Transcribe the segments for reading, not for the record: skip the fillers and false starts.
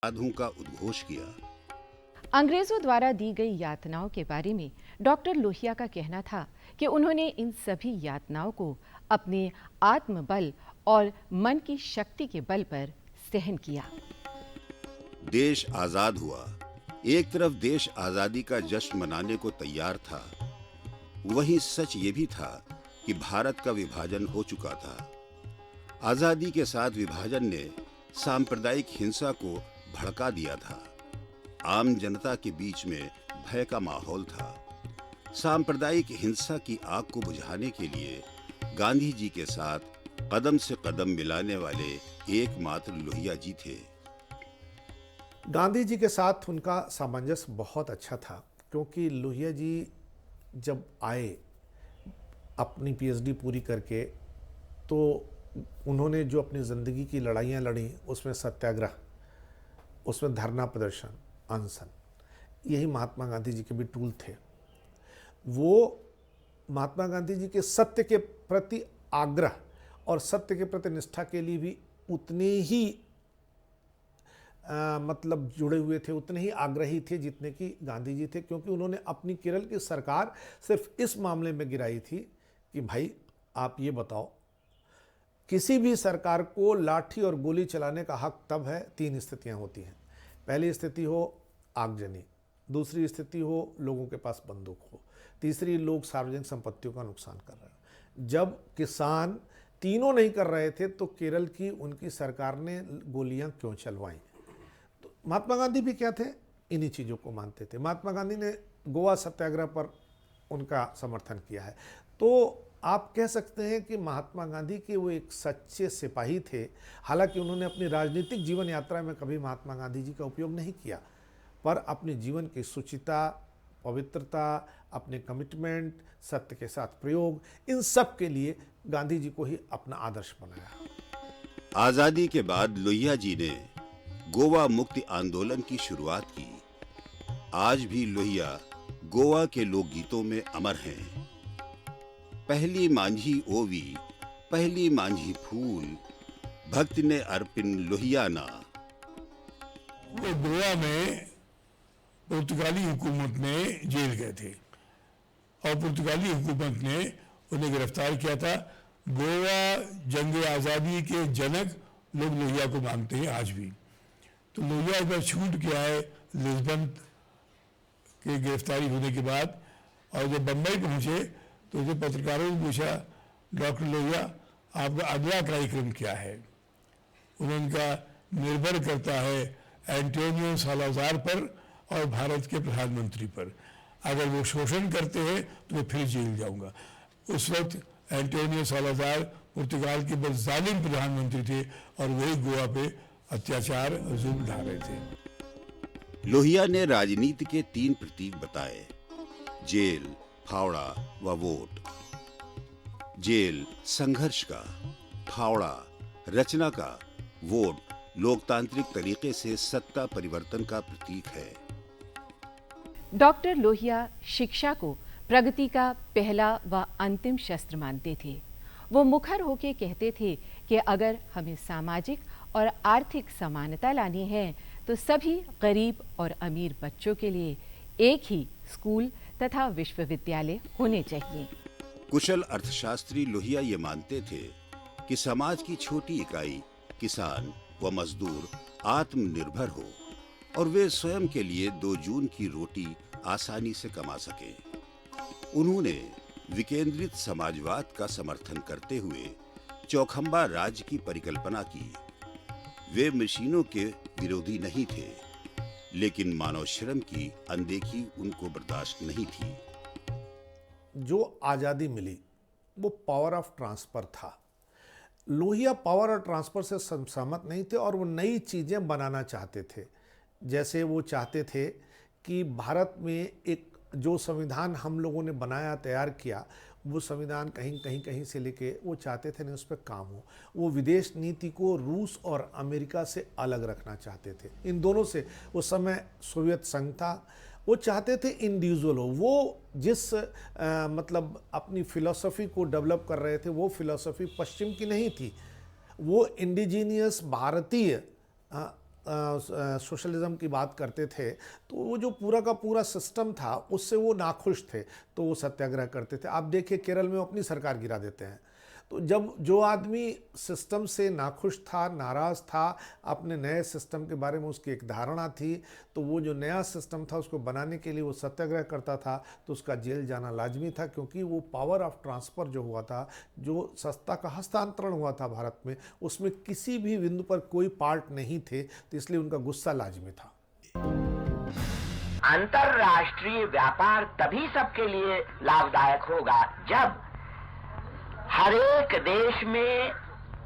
साधुओं का उद्घोष किया। अंग्रेजों द्वारा दी गई यातनाओं के बारे में डॉक्टर लोहिया का कहना था कि उन्होंने इन सभी यातनाओं को अपने आत्मबल और मन की शक्ति के बल पर सहन किया। देश आजाद हुआ। एक तरफ देश आजादी का जश्न मनाने को तैयार था, वहीं सच ये भी था कि भारत का विभाजन हो चुका था। आजादी के साथ विभाजन ने सांप्रदायिक हिंसा को भड़का दिया था। आम जनता के बीच में भय का माहौल था। सांप्रदायिक हिंसा की आग को बुझाने के लिए गांधी जी के साथ कदम से कदम मिलाने वाले एकमात्र लोहिया जी थे। गांधी जी के साथ उनका सामंजस्य बहुत अच्छा था, क्योंकि लोहिया जी जब आए अपनी पीएचडी पूरी करके, तो उन्होंने जो अपनी ज़िंदगी की लड़ाइयाँ लड़ी, उसमें सत्याग्रह, उसमें धरना प्रदर्शन, अनशन, यही महात्मा गांधी जी के भी टूल थे। वो महात्मा गांधी जी के सत्य के प्रति आग्रह और सत्य के प्रति निष्ठा के लिए भी उतने ही मतलब जुड़े हुए थे, उतने ही आग्रही थे जितने कि गांधी जी थे, क्योंकि उन्होंने अपनी केरल की सरकार सिर्फ इस मामले में गिराई थी कि भाई आप ये बताओ, किसी भी सरकार को लाठी और गोली चलाने का हक तब है, तीन स्थितियां होती हैं। पहली स्थिति हो आगजनी, दूसरी स्थिति हो लोगों के पास बंदूक हो, तीसरी लोग सार्वजनिक संपत्तियों का नुकसान कर रहे हो। जब किसान तीनों नहीं कर रहे थे तो केरल की उनकी सरकार ने गोलियां क्यों चलवाई? तो महात्मा गांधी भी क्या थे, इन्हीं चीज़ों को मानते थे। महात्मा गांधी ने गोवा सत्याग्रह पर उनका समर्थन किया है। तो आप कह सकते हैं कि महात्मा गांधी के वो एक सच्चे सिपाही थे। हालांकि उन्होंने अपनी राजनीतिक जीवन यात्रा में कभी महात्मा गांधी जी का उपयोग नहीं किया, पर अपने जीवन की शुचिता, पवित्रता, अपने कमिटमेंट, सत्य के साथ प्रयोग, इन सब के लिए गांधी जी को ही अपना आदर्श बनाया। आजादी के बाद लोहिया जी ने गोवा मुक्ति आंदोलन की शुरुआत की। आज भी लोहिया गोवा के लोकगीतों में अमर हैं। पहली मांझी ओवी, पहली मांझी फूल, भक्त ने अर्पिन लोहिया ना। वो गोवा में पुर्तगाली हुकूमत में जेल गए थे और पुर्तगाली हुकूमत ने उन्हें गिरफ्तार किया था। गोवा जंग आज़ादी के जनक लोग लोहिया को मानते हैं आज भी। तो लोहिया एक बार छूट के आए लिस्बन के गिरफ्तारी होने के बाद, और जब बम्बई पहुंचे तो उसे पत्रकारों ने पूछा, डॉक्टर लोहिया आपका अगला कार्यक्रम क्या है? उन्होंने कहा निर्भर करता है एंटोनियो सालाज़ार पर और भारत के प्रधानमंत्री पर। अगर वो शोषण करते हैं तो मैं फिर जेल जाऊंगा। उस वक्त एंटोनियो सालाज़ार पुर्तगाल के बहुत जालिम प्रधानमंत्री थे और वही गोवा पे अत्याचार और जुल्म ढा रहे थे। लोहिया ने राजनीति के तीन प्रतीक बताए, जेल, फावड़ा व वोट। जेल संघर्ष का, फावड़ा रचना का, वोट लोकतांत्रिक तरीके से सत्ता परिवर्तन का प्रतीक है। डॉक्टर लोहिया शिक्षा को प्रगति का पहला व अंतिम शस्त्र मानते थे। वो मुखर होकर कहते थे कि अगर हमें सामाजिक और आर्थिक समानता लानी है तो सभी गरीब और अमीर बच्चों के लिए एक ही स्कूल तथा विश्वविद्यालय होने चाहिए। कुशल अर्थशास्त्री लोहिया ये मानते थे कि समाज की छोटी इकाई किसान व मजदूर आत्मनिर्भर हो और वे स्वयं के लिए 2 जून की रोटी आसानी से कमा सके। उन्होंने विकेंद्रित समाजवाद का समर्थन करते हुए चौखंबा राज्य की परिकल्पना की। वे मशीनों के विरोधी नहीं थे, लेकिन मानव श्रम की अनदेखी उनको बर्दाश्त नहीं थी। जो आज़ादी मिली वो पावर ऑफ ट्रांसफ़र था। लोहिया पावर और ट्रांसफ़र से सहमत नहीं थे और वो नई चीज़ें बनाना चाहते थे। जैसे वो चाहते थे कि भारत में एक जो संविधान हम लोगों ने बनाया, तैयार किया, वो संविधान कहीं से लेके वो चाहते थे नहीं उस पर काम हो। वो विदेश नीति को रूस और अमेरिका से अलग रखना चाहते थे। इन दोनों से, उस समय सोवियत संघ था, वो चाहते थे इंडिविजुअल हो। वो जिस मतलब अपनी फ़िलॉसफ़ी को डेवलप कर रहे थे, वो फ़िलॉसफ़ी पश्चिम की नहीं थी, वो इंडिजीनियस भारतीय सोशलिज्म की बात करते थे तो वो जो पूरा का पूरा सिस्टम था उससे वो नाखुश थे, तो वो सत्याग्रह करते थे। आप देखिए केरल में वो अपनी सरकार गिरा देते हैं। तो जब जो आदमी सिस्टम से नाखुश था, नाराज़ था, अपने नए सिस्टम के बारे में उसकी एक धारणा थी, तो वो जो नया सिस्टम था उसको बनाने के लिए वो सत्याग्रह करता था, तो उसका जेल जाना लाजमी था, क्योंकि वो पावर ऑफ ट्रांसफ़र जो हुआ था, जो सत्ता का हस्तांतरण हुआ था भारत में, उसमें किसी भी बिंदु पर कोई पार्ट नहीं थे, तो इसलिए उनका गुस्सा लाजमी था। अंतर्राष्ट्रीय व्यापार तभी सबके लिए लाभदायक होगा जब हर एक देश में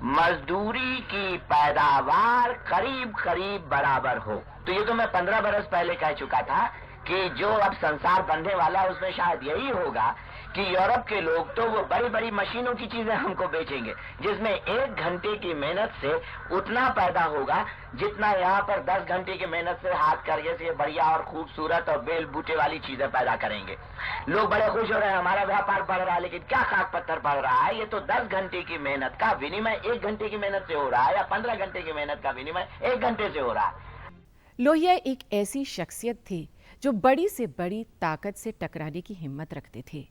मजदूरी की पैदावार करीब करीब बराबर हो। तो ये तो मैं 15 बरस पहले कह चुका था कि जो अब संसार बनने वाला है उसमें शायद यही होगा कि यूरोप के लोग तो वो बड़ी बड़ी मशीनों की चीजें हमको बेचेंगे, जिसमें 1 घंटे की मेहनत से उतना पैदा होगा जितना यहाँ पर 10 घंटे की मेहनत से हाथ करके से बढ़िया और खूबसूरत और बेल बूटे वाली चीजें पैदा करेंगे। लोग बड़े खुश हो रहे हैं, हमारा व्यापार बढ़ रहा है, लेकिन क्या खाक पत्थर बढ़ रहा है? ये तो 10 घंटे की मेहनत का विनिमय 1 घंटे की मेहनत से हो रहा है, या 15 घंटे की मेहनत का विनिमय 1 घंटे से हो रहा है। लोहिया एक ऐसी शख्सियत थी जो बड़ी से बड़ी ताकत से टकराने की हिम्मत रखते थे।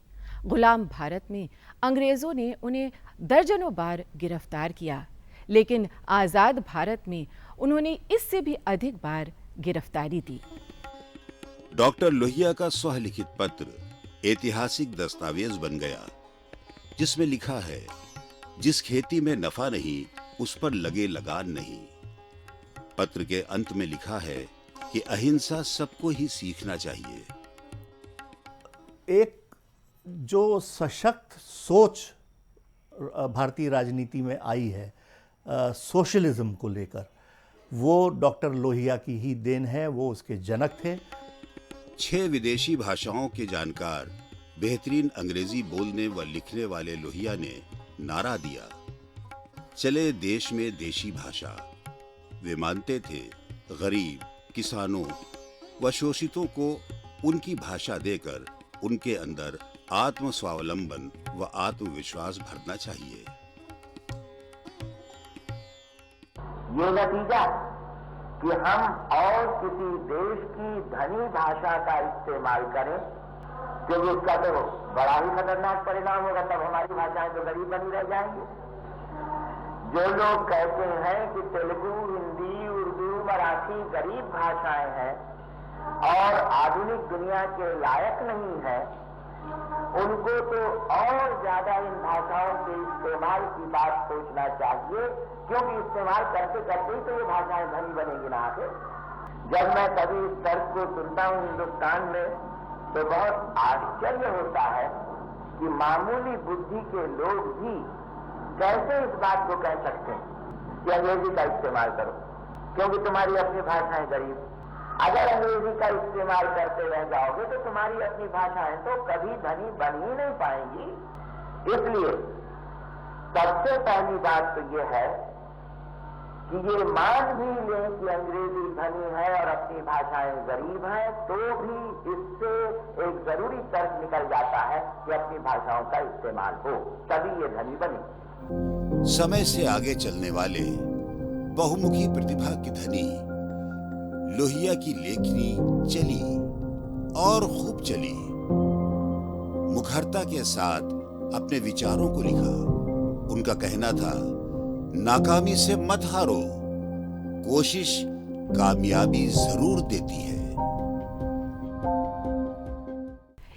गुलाम भारत में अंग्रेजों ने उन्हें दर्जनों बार गिरफ्तार किया, लेकिन आज़ाद भारत में उन्होंने इससे भी अधिक बार गिरफ्तारी दी। डॉक्टर लोहिया का स्वलिखित पत्र ऐतिहासिक दस्तावेज बन गया, जिसमें लिखा है, जिस खेती में नफा नहीं उस पर लगे लगान नहीं। पत्र के अंत में लिखा है कि अहिंसा सबको ही सीखना चाहिए। एक जो सशक्त सोच भारतीय राजनीति में आई है सोशलिज्म को लेकर, वो डॉक्टर लोहिया की ही देन है, वो उसके जनक थे। 6 विदेशी भाषाओं के जानकार, बेहतरीन अंग्रेजी बोलने व लिखने वाले लोहिया ने नारा दिया, चले देश में देशी भाषा। वे मानते थे गरीब, किसानों व शोषितों को उनकी भाषा देकर उनके अंदर आत्म स्वावलंबन व आत्मविश्वास भरना चाहिए। ये नतीजा कि हम और किसी देश की धनी भाषा का इस्तेमाल करें, क्योंकि उसका तो बड़ा ही खतरनाक परिणाम होगा, तब हमारी भाषाएं तो गरीब बनी रह जाएंगी। जो लोग कहते हैं कि तेलुगु, हिंदी, उर्दू, मराठी गरीब भाषाएं हैं और आधुनिक दुनिया के लायक नहीं है, उनको तो और ज्यादा इन भाषाओं के इस्तेमाल की बात सोचना चाहिए, क्योंकि इस्तेमाल करते करते ही तो ये भाषाएं धनी बनेंगी ना आगे। जब मैं कभी इस तर्क को सुनता हूँ हिंदुस्तान में, तो बहुत आश्चर्य होता है कि मामूली बुद्धि के लोग भी कैसे इस बात को कह सकते हैं कि अंग्रेजी का इस्तेमाल करो, क्योंकि तुम्हारी अपनी भाषाएं गरीब। अगर अंग्रेजी का इस्तेमाल करते रह जाओगे तो तुम्हारी अपनी भाषाएं तो कभी धनी बन ही नहीं पाएंगी। इसलिए सबसे पहली बात तो ये है कि ये मान भी लें कि अंग्रेजी धनी है और अपनी भाषाएं गरीब हैं, तो भी इससे एक जरूरी तर्क निकल जाता है कि अपनी भाषाओं का इस्तेमाल हो, तभी ये धनी बने। समय से आगे चलने वाले बहुमुखी प्रतिभा की धनी लोहिया की लेखनी चली और खूब चली। मुखरता के साथ अपने विचारों को लिखा। उनका कहना था, नाकामी से मत हारो, कोशिश कामयाबी जरूर देती है।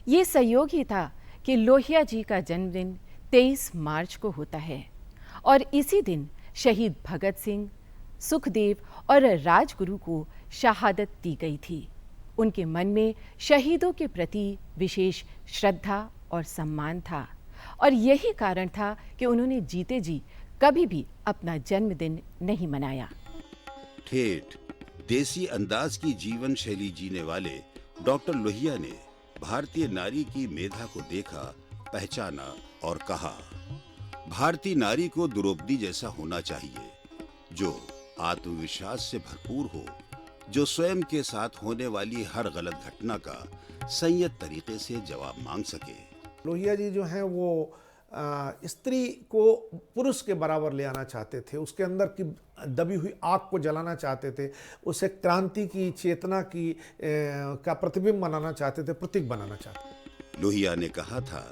ये संयोग ही था कि लोहिया जी का जन्मदिन 23 मार्च को होता है और इसी दिन शहीद भगत सिंह, सुखदेव और राजगुरु को शहादत दी गई थी। उनके मन में शहीदों के प्रति विशेष श्रद्धा और सम्मान था और यही कारण था कि उन्होंने जीते जी कभी भी अपना जन्मदिन नहीं मनाया। ठेठ देसी अंदाज की जीवन शैली जीने वाले डॉक्टर लोहिया ने भारतीय नारी की मेधा को देखा, पहचाना और कहा, भारतीय नारी को द्रौपदी जैसा होना चाहिए, जो आत्मविश्वास से भरपूर हो, जो स्वयं के साथ होने वाली हर गलत घटना का संयत तरीके से जवाब मांग सके। लोहिया जी जो हैं वो स्त्री को पुरुष के बराबर ले आना चाहते थे। उसके अंदर की दबी हुई आग को जलाना चाहते थे, उसे क्रांति की चेतना की का प्रतिबिंब बनाना चाहते थे, प्रतीक बनाना चाहते थे। लोहिया ने कहा था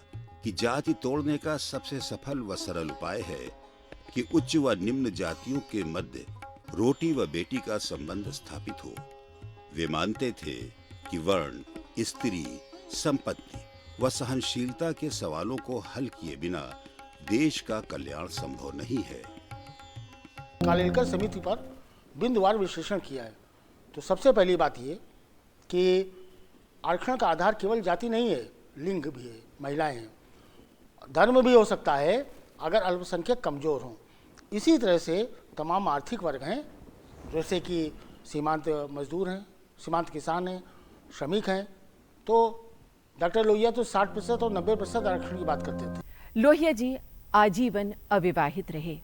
कि जाति तोड़ने का सबसे सफल व सरल उपाय है कि उच्च व निम्न जातियों के मध्य रोटी व बेटी का संबंध स्थापित हो। वे मानते थे कि वर्ण, स्त्री, संपत्ति व सहनशीलता के सवालों को हल किए बिना देश का कल्याण संभव नहीं है। कालेलकर समिति पर बिंदुवार विश्लेषण किया है। तो सबसे पहली बात ये कि आरक्षण का आधार केवल जाति नहीं है, लिंग भी है, महिलाएं हैं, धर्म भी हो सकता है अगर अल्पसंख्यक कमज़ोर हों। इसी तरह से तमाम आर्थिक वर्ग हैं, जैसे कि सीमांत मजदूर हैं, सीमांत किसान हैं, श्रमिक हैं। तो डॉक्टर लोहिया तो 60% और 90% आरक्षण की बात करते थे। लोहिया जी आजीवन अविवाहित रहे।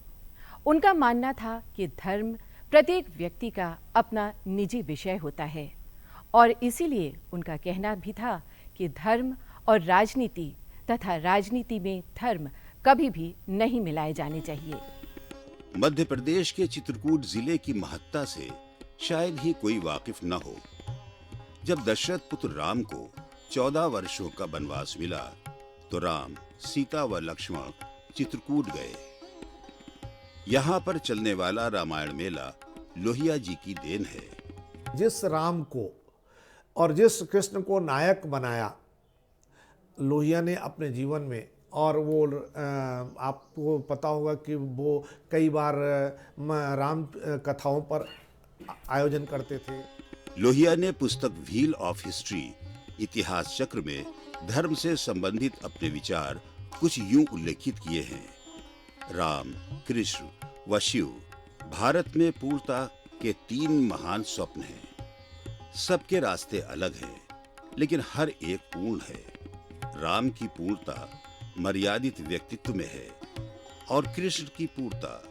उनका मानना था कि धर्म प्रत्येक व्यक्ति का अपना निजी विषय होता है और इसीलिए उनका कहना भी था कि धर्म और राजनीति तथा राजनीति में धर्म कभी भी नहीं मिलाए जाने चाहिए। मध्य प्रदेश के चित्रकूट जिले की महत्ता से शायद ही कोई वाकिफ न हो। जब दशरथ पुत्र राम को 14 वर्षों का वनवास मिला तो राम, सीता व लक्ष्मण चित्रकूट गए। यहाँ पर चलने वाला रामायण मेला लोहिया जी की देन है। जिस राम को और जिस कृष्ण को नायक बनाया लोहिया ने अपने जीवन में, और वो आपको पता होगा कि वो कई बार राम कथाओं पर आयोजन करते थे। लोहिया ने पुस्तक व्हील ऑफ हिस्ट्री इतिहास चक्र में धर्म से संबंधित अपने विचार कुछ यूं उल्लेखित किए हैं। राम, कृष्ण व शिव भारत में पूर्णता के 3 महान स्वप्न हैं। सबके रास्ते अलग हैं, लेकिन हर एक पूर्ण है। राम की पूर्णता मर्यादित व्यक्तित्व में है और कृष्ण की पूर्णता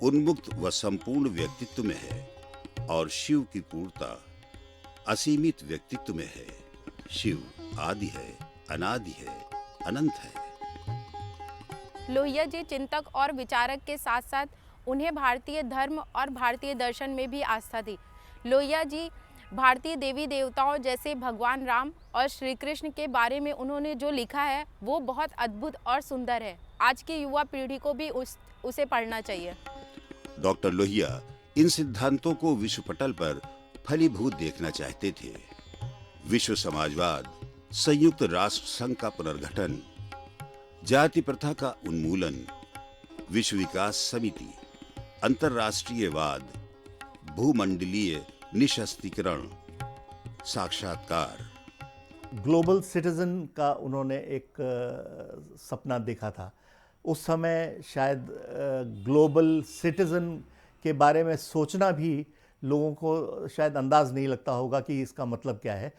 उन्मुक्त व संपूर्ण व्यक्तित्व में है और शिव की पूर्णता असीमित व्यक्तित्व में है। शिव आदि है, अनादि है, अनंत है। लोहिया जी चिंतक और विचारक के साथ साथ उन्हें भारतीय धर्म और भारतीय दर्शन में भी आस्था थी। लोहिया जी भारतीय देवी देवताओं जैसे भगवान राम और श्री कृष्ण के बारे में उन्होंने जो लिखा है वो बहुत अद्भुत और सुंदर है। आज की युवा पीढ़ी को भी उसे पढ़ना चाहिए। डॉक्टर लोहिया इन सिद्धांतों को विश्व पटल पर फलीभूत देखना चाहते थे। विश्व समाजवाद, संयुक्त राष्ट्र संघ का पुनर्गठन, जाति प्रथा का उन्मूलन, विश्व विकास समिति, अंतर्राष्ट्रीयवाद, भूमंडलीय निशस्त्रीकरण, साक्षात्कार। ग्लोबल सिटीजन का उन्होंने एक सपना देखा था। उस समय शायद ग्लोबल सिटीजन के बारे में सोचना भी लोगों को शायद अंदाज़ नहीं लगता होगा कि इसका मतलब क्या है।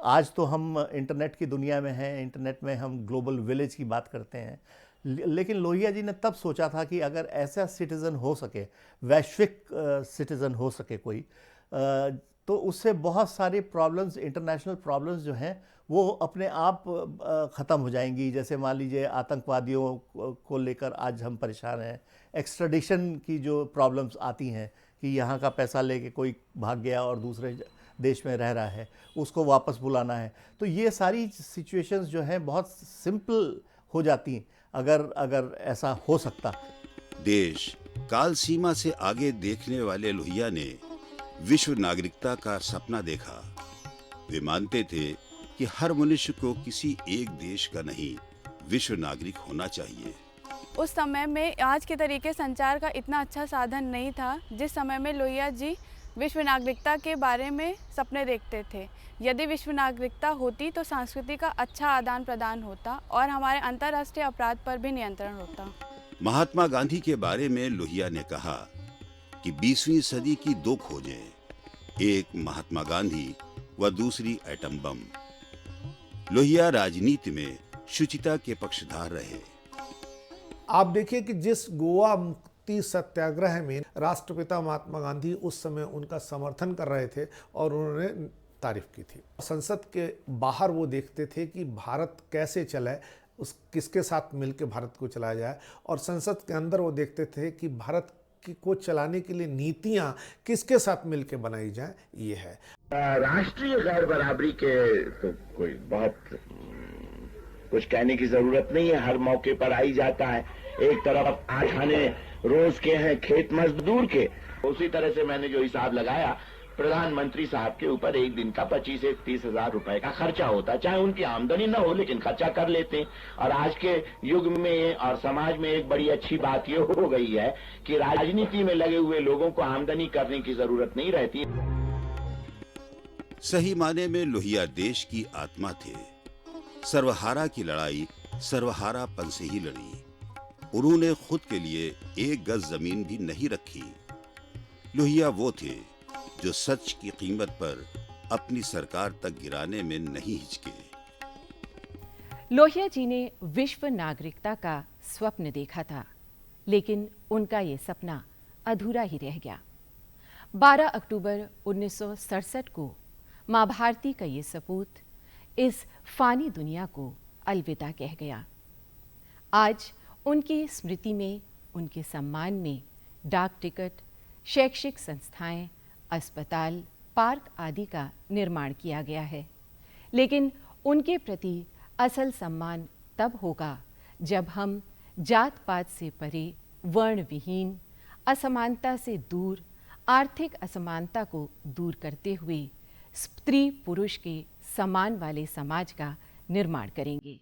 आज तो हम इंटरनेट की दुनिया में हैं, इंटरनेट में हम ग्लोबल विलेज की बात करते हैं, लेकिन लोहिया जी ने तब सोचा था कि अगर ऐसा सिटीज़न हो सके, वैश्विक सिटीज़न हो सके कोई, तो उससे बहुत सारी प्रॉब्लम्स, इंटरनेशनल प्रॉब्लम्स जो हैं वो अपने आप ख़त्म हो जाएंगी। जैसे मान लीजिए आतंकवादियों को लेकर आज हम परेशान हैं, एक्स्ट्राडिशन की जो प्रॉब्लम्स आती हैं कि यहाँ का पैसा लेके कोई भाग गया और दूसरे देश में रह रहा है, उसको वापस बुलाना है, तो ये सारी सिचुएशंस जो हैं बहुत सिंपल हो जाती अगर ऐसा हो सकता। देश काल सीमा से आगे देखने वाले लोहिया ने विश्व नागरिकता का सपना देखा। वे मानते थे कि हर मनुष्य को किसी एक देश का नहीं, विश्व नागरिक होना चाहिए। उस समय में आज के तरीके संचार का इतना अच्छा साधन नहीं था जिस समय में लोहिया जी विश्व नागरिकता के बारे में सपने देखते थे। यदि विश्व नागरिकता होती तो संस्कृति का अच्छा आदान प्रदान होता और हमारे अंतर्राष्ट्रीय अपराध पर भी नियंत्रण होता। महात्मा गांधी के बारे में लोहिया ने कहा कि 20वीं सदी की 2 खोजें, एक महात्मा गांधी व दूसरी एटम बम। लोहिया राजनीति में शुचिता के पक्षधार रहे। आप देखिए कि जिस गोवा मुक्ति सत्याग्रह में राष्ट्रपिता महात्मा गांधी उस समय उनका समर्थन कर रहे थे और उन्होंने तारीफ की थी। संसद के बाहर वो देखते थे कि भारत कैसे चले, किसके साथ मिलकर भारत को चलाया जाए, और संसद के अंदर वो देखते थे कि भारत को चलाने के लिए नीतियां किसके साथ मिलकर बनाई जाए, ये है। राष्ट्रीय गैर बराबरी के तो कोई बहुत कुछ कहने की जरूरत नहीं है, हर मौके पर आई जाता है। एक तरफ 8 आने रोज के हैं खेत मजदूर के, उसी तरह से मैंने जो हिसाब लगाया, प्रधानमंत्री साहब के ऊपर एक दिन का 25 से 30 हजार रुपए का खर्चा होता है, चाहे उनकी आमदनी न हो लेकिन खर्चा कर लेते हैं। और आज के युग में और समाज में एक बड़ी अच्छी बात ये हो गई है कि राजनीति में लगे हुए लोगों को आमदनी करने की जरूरत नहीं रहती। सही माने में लोहिया देश की आत्मा थे। सर्वहारा की लड़ाई सर्वहारापन से ही लड़ी। उन्होंने खुद के लिए एक गज जमीन भी नहीं रखी। लोहिया वो थे जो सच की कीमत पर अपनी सरकार तक गिराने में नहीं हिचके। लोहिया जी ने विश्व नागरिकता का स्वप्न देखा था, लेकिन उनका ये सपना अधूरा ही रह गया। 12 अक्टूबर 1967 को मां भारती का ये सपूत इस फानी दुनिया को अलविदा कह गया। आज उनकी स्मृति में, उनके सम्मान में डाक टिकट, शैक्षिक संस्थाएं, अस्पताल, पार्क आदि का निर्माण किया गया है। लेकिन उनके प्रति असल सम्मान तब होगा जब हम जात पात से परे, वर्ण विहीन, असमानता से दूर, आर्थिक असमानता को दूर करते हुए स्त्री पुरुष के समान वाले समाज का निर्माण करेंगे।